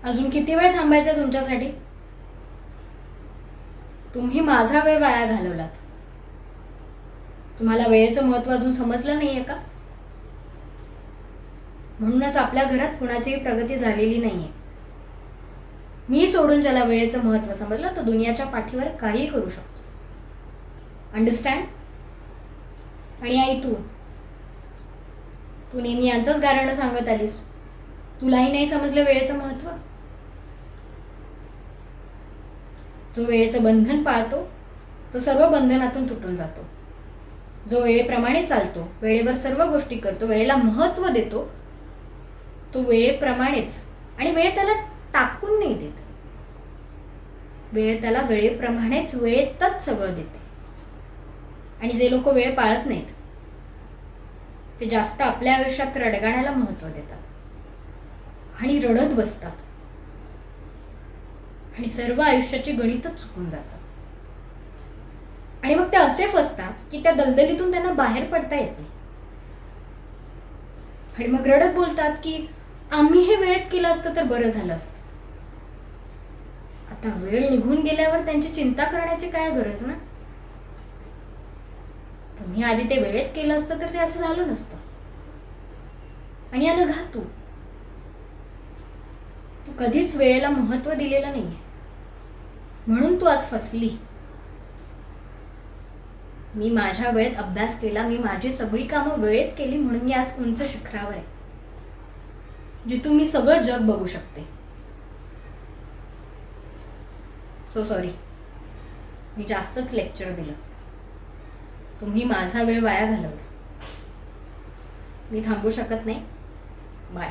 अजून किती वेळ थांबायचं तुमच्यासाठी? तुम्ही माझा वेळ वाया घालवलात. तुम्हाला वेळेचं महत्त्व अजून समजलं नाहीये का? म्हणूनच आपल्या घरात कुणाचीही प्रगती झालेली नाहीये. मी सोडून ज्याला वेळेचं महत्त्व समजलं तो दुनियाच्या पाठीवर काही करू शकतो. अंडरस्टँड? आणि आई, तू नेहमी यांचंच गारणं सांगत आलीस. तुलाही नाही समजलं वेळेचं महत्त्व? जो वेळेचं बंधन पाळतो तो सर्व बंधनातून तुटून जातो. जो वेळेप्रमाणे चालतो, वेळेवर सर्व गोष्टी करतो, वेळेला महत्त्व देतो, तो वेळेप्रमाणेच, आणि वेळ त्याला टाकून नाही देत, वेळ त्याला वेळेप्रमाणेच वेळेतच सगळं देते. आणि जे लोक वेळ पाळत नाहीत ते जास्त आपल्या आयुष्यात रडगाण्याला महत्त्व देतात आणि रडत बसतात आणि सर्व आयुष्याची गणितच चुकून जातात. आणि मग ते असे फसतात की त्या दलदलीतून त्यांना बाहेर पडता येत नाही. आणि मग रडत बोलतात की आम्ही हे वेळेत केलं असतं तर बरं झालं असतं. आता वेळ निघून गेल्यावर त्यांची चिंता करण्याची काय गरज ना? तुम्ही आधी ते वेळेत केलं असतं तर ते असं झालं नसतं. आणि अनघा, तू कधीच वेळेला महत्त्व दिलेलं नाहीये, म्हणून तू आज फसली. मी माझ्या वेळेत अभ्यास केला, मी माझी सगळी कामं वेळेत केली, म्हणून मी आज उंच शिखरावर आहे, जिथून मी सगळं जग बघू शकते. सो सॉरी, मी जास्तच लेक्चर दिलं. तुम्ही माझा वेळ वाया घालवला. मी थांबू शकत नाही. बाय.